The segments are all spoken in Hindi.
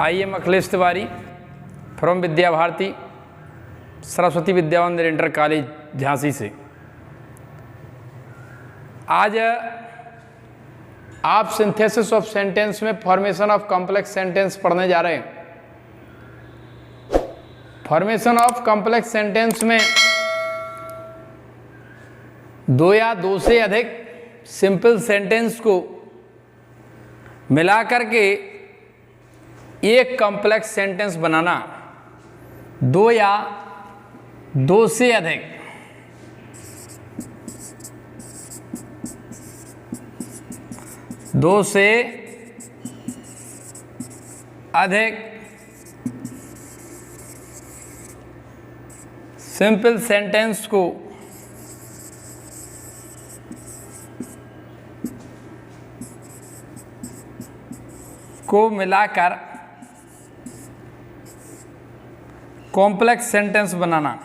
I am Akhilesh Tiwari from Vidya Bharati Saraswati Vidya Mandir inter college Jhansi से। आज आप सिंथेसिस ऑफ सेंटेंस में फॉर्मेशन ऑफ कॉम्प्लेक्स सेंटेंस पढ़ने जा रहे हैं। फॉर्मेशन ऑफ कॉम्प्लेक्स सेंटेंस में दो या दो से अधिक सिंपल सेंटेंस को मिलाकर के एक कॉम्प्लेक्स सेंटेंस बनाना, दो या दो से अधिक सिंपल सेंटेंस को मिलाकर कॉम्प्लेक्स सेंटेंस बनाना।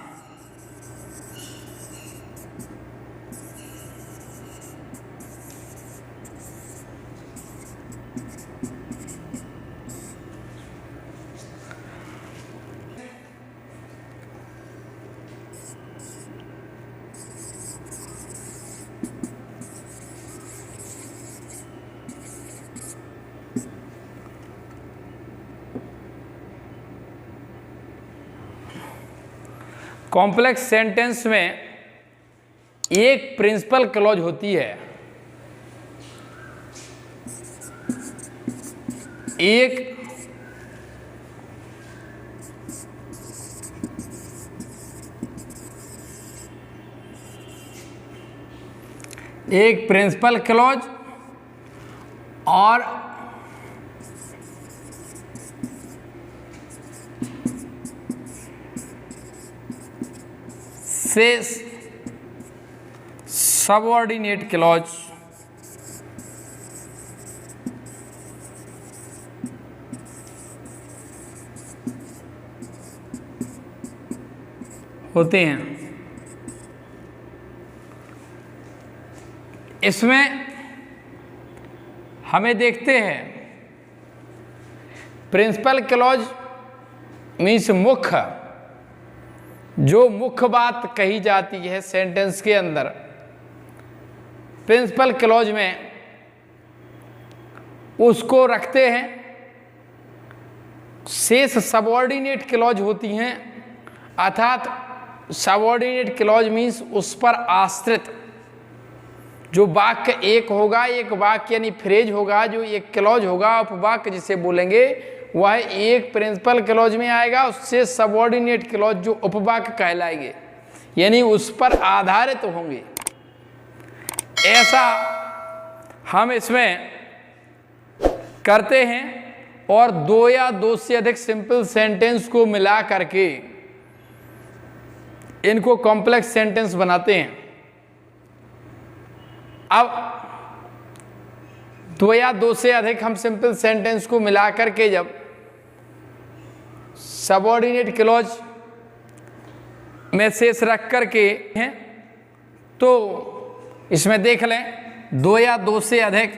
कॉम्प्लेक्स सेंटेंस में एक प्रिंसिपल क्लॉज होती है, एक प्रिंसिपल क्लॉज और से सबऑर्डिनेट क्लॉज होते हैं। इसमें हमें देखते हैं प्रिंसिपल क्लॉज मीन्स मुख्य, जो मुख्य बात कही जाती है सेंटेंस के अंदर, प्रिंसिपल क्लॉज में उसको रखते हैं। शेष सबऑर्डिनेट क्लॉज होती हैं, अर्थात सबऑर्डिनेट क्लॉज मीन्स उस पर आश्रित जो वाक्य एक होगा, एक वाक्य यानी फ्रेज होगा, जो एक क्लॉज होगा, उपवाक्य जिसे बोलेंगे, वह एक प्रिंसिपल क्लॉज में आएगा। उससे सबऑर्डिनेट क्लॉज जो उपवाक्य कहलाएंगे, यानी उस पर आधारित होंगे। ऐसा हम इसमें करते हैं और दो या दो से अधिक सिंपल सेंटेंस को मिला करके इनको कॉम्प्लेक्स सेंटेंस बनाते हैं। अब दो या दो से अधिक हम सिंपल सेंटेंस को मिला करके जब सबऑर्डिनेट क्लॉज में शेष रख करके हैं, तो इसमें देख लें दो या दो से अधिक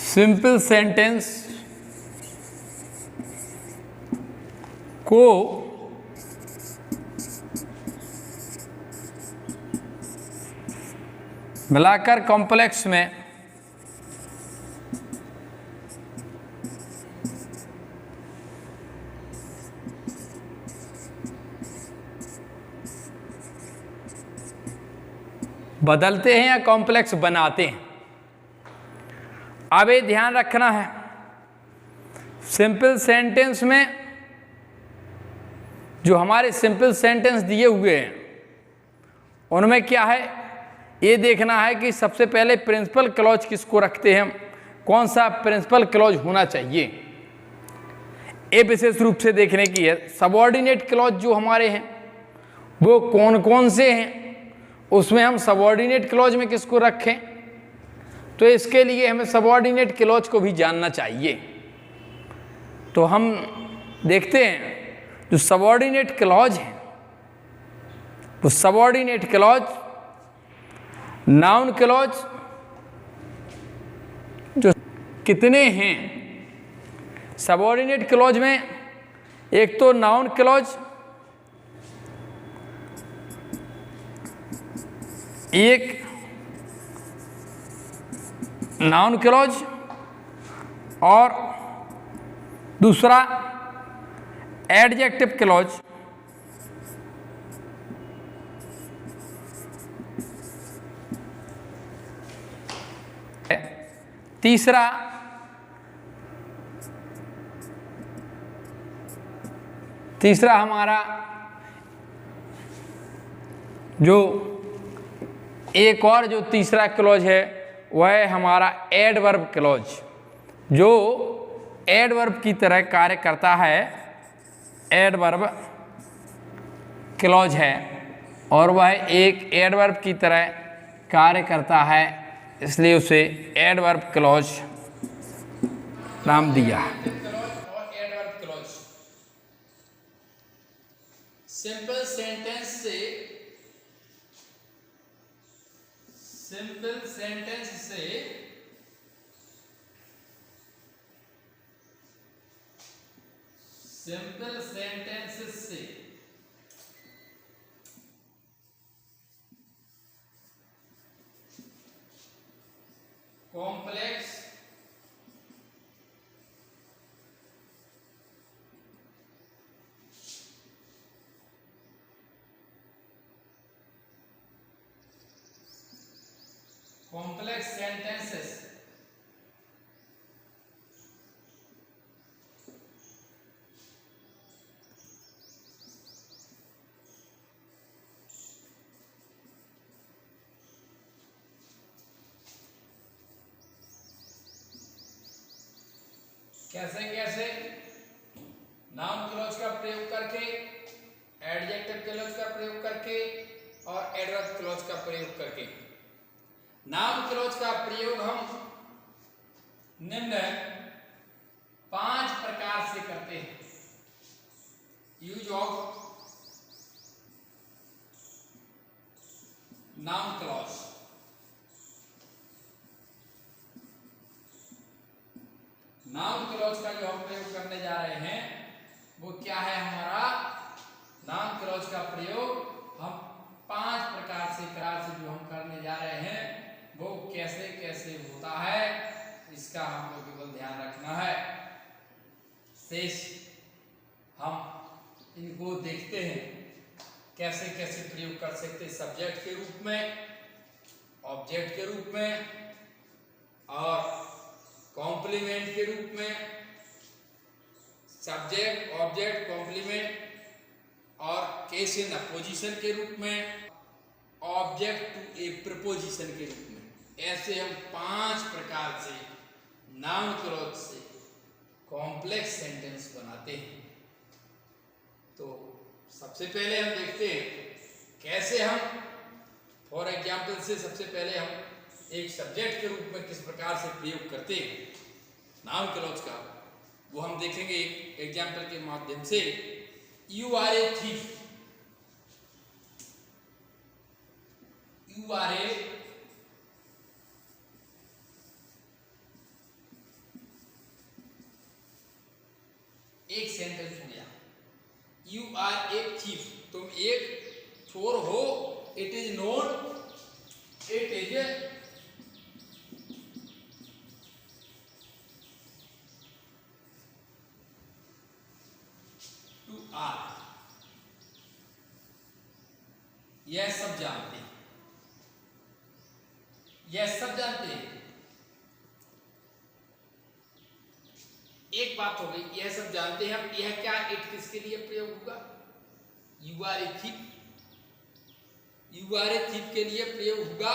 सिंपल सेंटेंस को मिलाकर कॉम्प्लेक्स में बदलते हैं या कॉम्प्लेक्स बनाते हैं। अब ये ध्यान रखना है, सिंपल सेंटेंस में जो हमारे सिंपल सेंटेंस दिए हुए हैं उनमें क्या है, ये देखना है कि सबसे पहले प्रिंसिपल क्लॉज किसको रखते हैं, कौन सा प्रिंसिपल क्लॉज होना चाहिए, ये विशेष रूप से देखने की है। सबऑर्डिनेट क्लॉज जो हमारे हैं वो कौन कौन से हैं, उसमें हम सबऑर्डिनेट क्लॉज में किसको रखें, तो इसके लिए हमें सबऑर्डिनेट क्लॉज को भी जानना चाहिए। तो हम देखते हैं जो सबऑर्डिनेट क्लॉज है, वो सबऑर्डिनेट क्लॉज नाउन क्लॉज जो कितने हैं सबऑर्डिनेट क्लॉज में, एक तो नाउन क्लॉज, एक नाउन क्लॉज और दूसरा एडजेक्टिव क्लॉज। तीसरा हमारा जो एक और जो तीसरा क्लॉज है वह है हमारा एडवर्ब क्लॉज, जो एडवर्ब की तरह कार्य करता है, एडवर्ब क्लॉज है और वह एक एडवर्ब की तरह कार्य करता है, इसलिए उसे एडवर्ब क्लॉज नाम दिया। और एडवर्ब क्लॉज सिंपल सेंटेंस से कॉम्प्लेक्स सेंटेंसेस कैसे कैसे नाउन क्लॉज का प्रयोग करके, एडजेक्टिव क्लॉज का प्रयोग करके और एडवर्ब क्लॉज का प्रयोग करके। नाउन क्लॉज का प्रयोग हम निम्न 5 प्रकार से करते हैं। Use of noun clause. Noun clause का जो हम प्रयोग करने जा रहे हैं वो क्या है हमारा? नाउन क्लॉज का प्रयोग हम 5 प्रकार से जो हम करने जा रहे हैं वो कैसे कैसे होता है, इसका हमको केवल ध्यान रखना है। शेष हम इनको देखते हैं कैसे कैसे प्रयोग कर सकते हैं। सब्जेक्ट के रूप में, ऑब्जेक्ट के रूप में और कॉम्प्लीमेंट के रूप में। सब्जेक्ट, ऑब्जेक्ट, कॉम्प्लीमेंट और केस इन अपोजिशन के रूप में, ऑब्जेक्ट टू ए प्रपोजिशन के रूप में। ऐसे हम 5 प्रकार से नाउन क्लॉज से कॉम्प्लेक्स सेंटेंस बनाते हैं। तो सबसे पहले हम देखते हैं कैसे हम, फॉर एग्जाम्पल से सबसे पहले हम एक सब्जेक्ट के रूप में किस प्रकार से प्रयोग करते हैं नाउन क्लॉज का, वो हम देखेंगे एक एग्जाम्पल के माध्यम से। You are a thief. You are a एक सेंटेंस हो गया। यू आर ए थीफ, तुम एक चोर हो। It is known, it is to are. यह सब जानते हैं, यह सब जानते हैं। एक बात हो गई, यह सब जानते हैं। अब यह क्या, इट किसके लिए प्रयोग होगा? You are a thief, you are a thief के लिए प्रयोग होगा।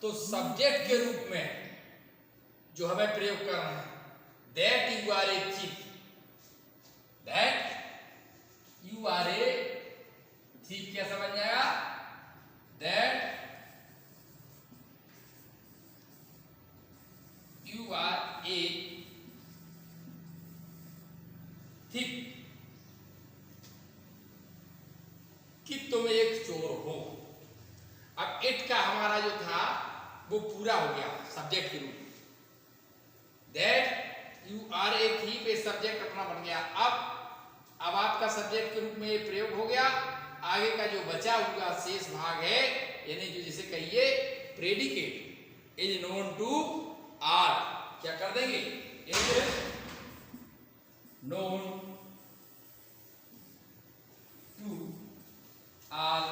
तो सब्जेक्ट के रूप में जो हमें प्रयोग करना है, that you are a thief, that you are a thief कैसा बन जाएगा? That you are a thief, कि तुम एक चोर हो। अब इट का हमारा जो था वो पूरा हो गया सब्जेक्ट के रूप में। That you are a thief, a subject अपना बन गया। अब आपका सब्जेक्ट के रूप में ये प्रयोग हो गया। आगे का जो बचा हुआ शेष भाग है, यानी जो जिसे कहिए predicate, is known to are, क्या कर देंगे, इज नोन टू आर।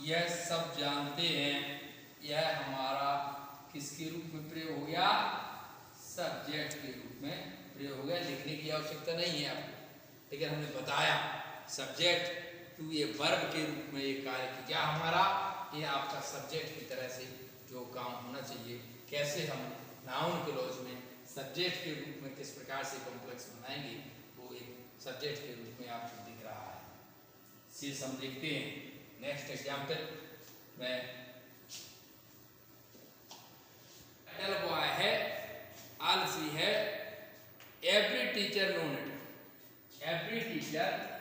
यह सब जानते हैं, यह हमारा किसके रूप में प्रयोग हो गया, सब्जेक्ट के रूप में प्रयोग हो गया। लिखने की आवश्यकता नहीं है आपको, लेकिन हमने बताया सब्जेक्ट टू ये वर्ब के रूप में ये कार्य किया हमारा। ये आपका सब्जेक्ट की तरह से जो काम होना चाहिए, कैसे हम नाउन क्लॉज में सब्जेक्ट के रूप में किस प्रकार से कॉम्प्लेक्स बनाएंगे, वो एक सब्जेक्ट के रूप में आपको दिख रहा है। शेष हम देखते हैं नेक्स्ट एग्जाम्पल में। बॉय है, आलसी है, every teacher known it, every teacher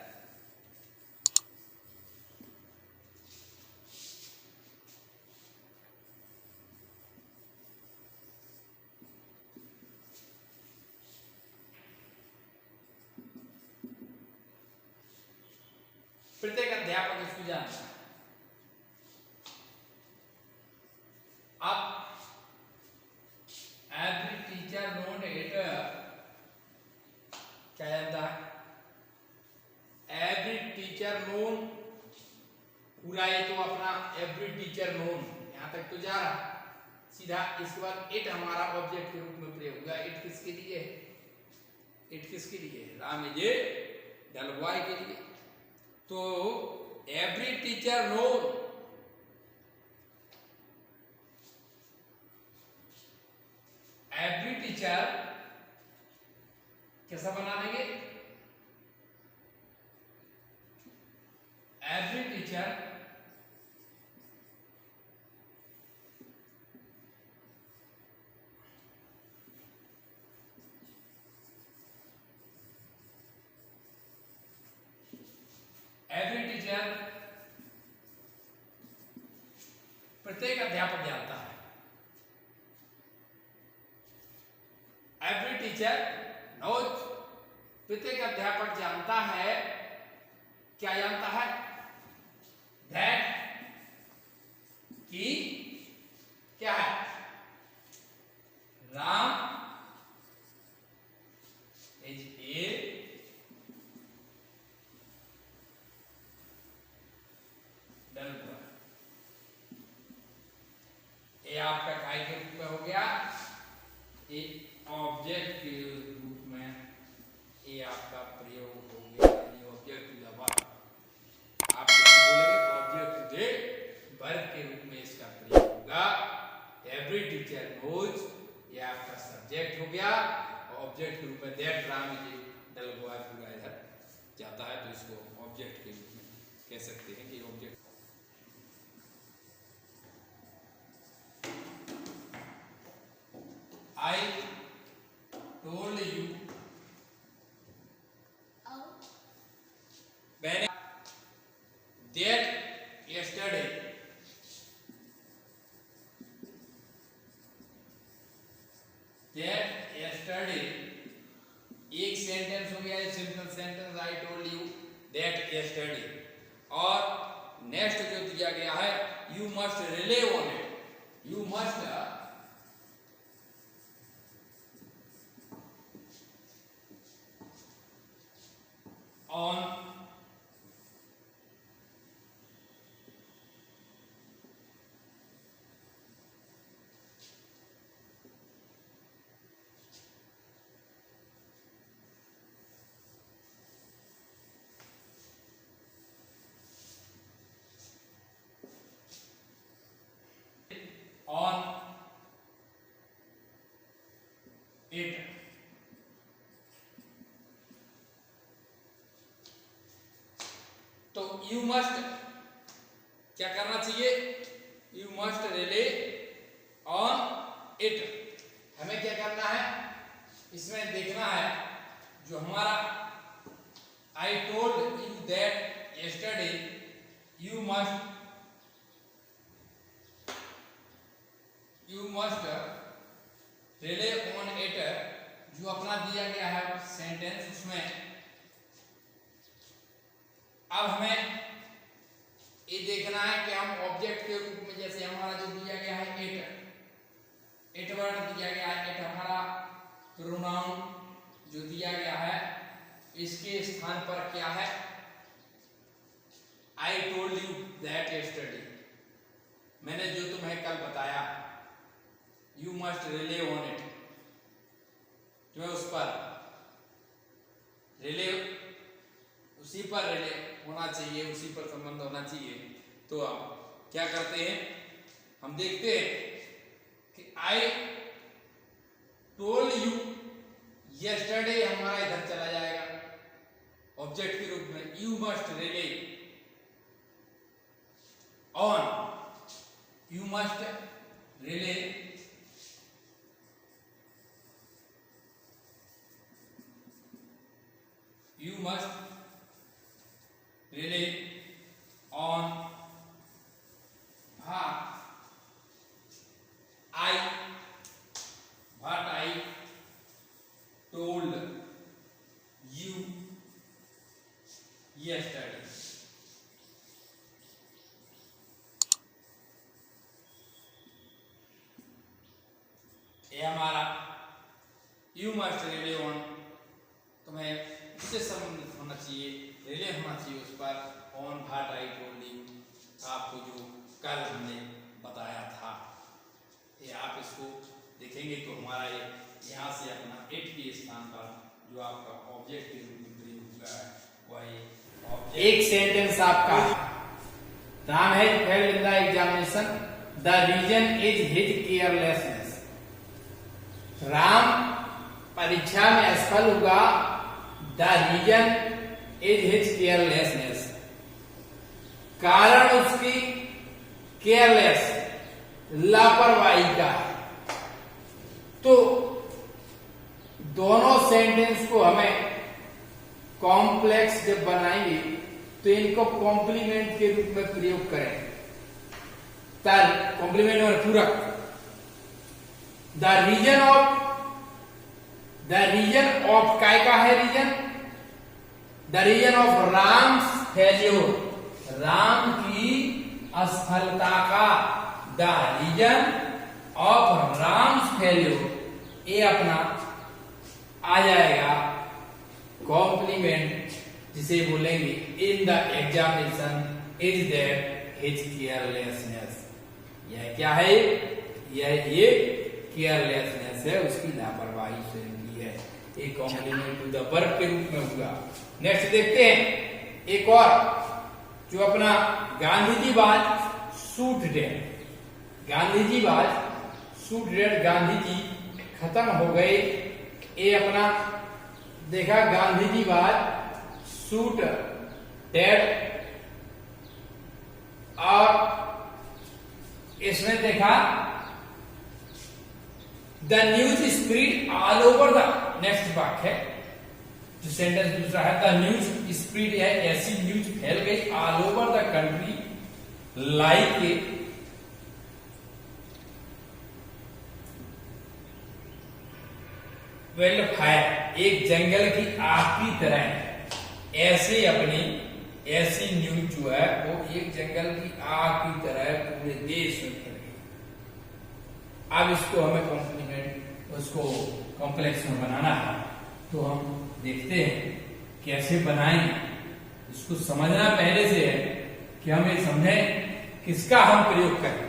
प्रत्येक अध्यापक इसको जानता है। अब एवरी टीचर नोन इट क्या जानता है, एवरी टीचर नोन, पूरा ये तो अपना एवरी टीचर नोन यहां तक तो जा रहा सीधा। इसके बाद इट हमारा ऑब्जेक्ट के रूप में प्रयोग होगा। इट किसके लिए है, इट किसके लिए है, Ram is a dull boy के लिए। तो every teacher known, every teacher कैसा बना देंगे, एवरी टीचर एवरी टीचर, प्रत्येक अध्यापक जानता है। एवरी टीचर नोज, प्रत्येक अध्यापक जानता है, क्या जानता है, दैट कि क्या है, Ram is a dull boy. ये आपका काय के रूप में हो गया, एक ऑब्जेक्ट के रूप में ये आपका प्रयोग हो गया। ये ऑब्जेक्ट टू द वर्ब, आप बोलेंगे ऑब्जेक्ट टू द वर्ब के रूप में इसका प्रयोग होगा। एवरी टीचर नोज, ये आपका सब्जेक्ट हो गया। ऑब्जेक्ट के रूप में that Ram is dull boy पूरा इधर जाता है, तो इसको ऑब्जेक्ट के रूप में कह सकते हैं कि object. I told you when that yesterday, that yesterday एक सेंटेंस हो गया, simple sentence, I told you that yesterday। और नेक्स्ट जो दिया गया है, you must relay on it, you must on it। तो यू मस्ट क्या करना चाहिए, you must relay on it. हमें क्या करना है, इसमें देखना है जो हमारा I told you that yesterday, you sentence, उसमें अब हमें ये देखना है कि हम ऑब्जेक्ट के रूप में, जैसे हमारा जो दिया गया है इट वर्ड दिया गया है, इट हमारा प्रोनाउन जो दिया गया है, इसके स्थान पर क्या है, I told you that yesterday, मैंने जो तुम्हें कल बताया, you must relay on it, तुम्हें उस पर रिले, उसी पर रिले होना चाहिए, उसी पर संबंध होना चाहिए। तो आप क्या करते हैं, हम देखते हैं कि आई टोल्ड यू यस्टरडे हमारा इधर चला जाएगा ऑब्जेक्ट के रूप में, you must relay on, you must relay you must rely on what I told you yesterday. ये हमारा you must rely on, तुम्हें इससे संबंधित होना चाहिए, रिले होना चाहिए उस पर, on what I told you, आपको जो कल हमने बताया था। ये आप इसको देखेंगे तो हमारा ये यहाँ से अपना इट के स्थान पर जो आपका ऑब्जेक्ट के रूप में प्रयोग हुआ है वही ऑब्जेक्ट। एक सेंटेंस आपका, Ram has failed in the examination, the reason is his carelessness, Ram परीक्षा में असफल हुआ, the reason is his carelessness, कारण उसकी केयरलेस लापरवाही का है। तो दोनों सेंटेंस को हमें कॉम्प्लेक्स जब बनाएंगे तो इनको कॉम्प्लीमेंट के रूप में प्रयोग करें, कॉम्प्लीमेंट और पूरक। द रीजन ऑफ काय का है reason, the reason of Ram's failure, Ram की असफलता का, the reason of Ram's failure, ये अपना आ जाएगा कॉम्प्लीमेंट, जिसे बोलेंगे in the examination is that his carelessness, यह क्या है, यह ये केयरलेसनेस है, उसकी लापरवाही स्वयं की है, एक कॉम्प्लीमेंट टू द वर्ब के रूप में हुआ। नेक्स्ट देखते हैं एक और, जो अपना गांधीजीवाद सूट डेट, गांधीजीवाद सूट डेट, गांधी जी खत्म हो गए, ये अपना देखा गांधीजीवाद सूट डेट, और इसमें देखा the news spread all over the, next वाक्य है जो सेंटेंस दूसरा है, द न्यूज स्प्रेड है, ऐसी न्यूज फैल गई all over the country like well fire, एक जंगल की आग की तरह, ऐसे अपनी ऐसी न्यूज जो है वो एक जंगल की आग की तरह पूरे देश में फैल गई। अब इसको हमें कॉम्प्लीमेंट, उसको कॉम्प्लेक्स में बनाना है, तो हम देखते हैं कैसे बनाएं। इसको समझना पहले से है कि हम ये समझें किसका हम प्रयोग करें।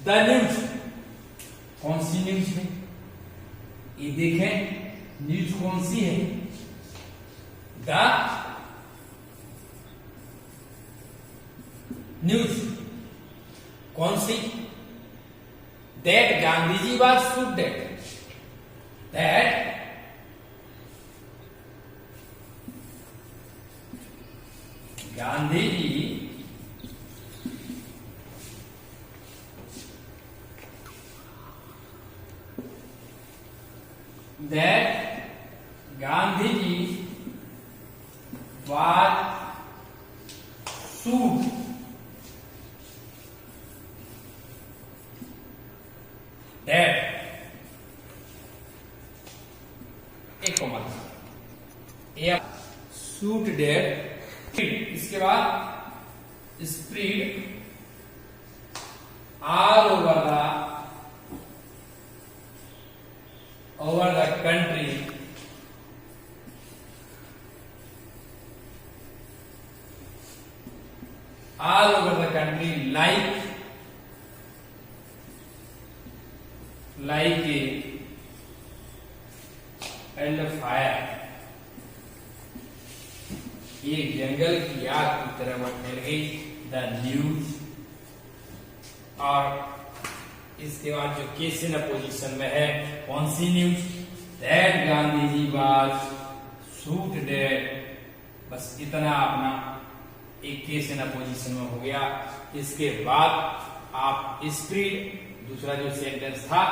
द न्यूज, कौन सी न्यूज है, ये देखें न्यूज कौन सी है, द न्यूज कौन सी, that Gandhiji was shot dead, that Gandhi ji was sued that, एक को मतलब एयर शूट डेट, इसके बाद spread all over the country, all over the country like a wildfire, ये जंगल की आग की तरह वो फैल गई। द न्यूज, और इसके बाद जो केस इन अपोजिशन में है कौन सी news, that Gandhi ji was shot dead, बस इतना अपना एक केस इन अपोजिशन में हो गया। इसके बाद आप स्प्रेड, दूसरा जो सेंटेंस था,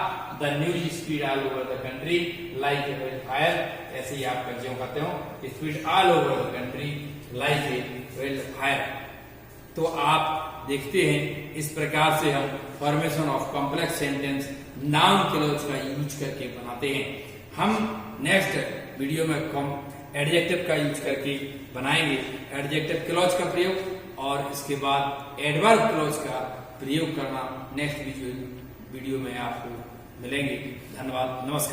the news spread all over the country like a wildfire, ऐसे ही आप जो कहते हो spread all over the country like a wildfire. तो आप देखते हैं इस प्रकार से हम formation of complex sentence noun clause का यूज करके बनाते हैं। हम नेक्स्ट वीडियो में एडजेक्टिव का यूज करके बनाएंगे, एडजेक्टिव क्लॉज का प्रयोग, और इसके बाद एडवर्ब क्लॉज का प्रयोग करना नेक्स्ट वीडियो में आपको मिलेंगे। धन्यवाद, नमस्कार।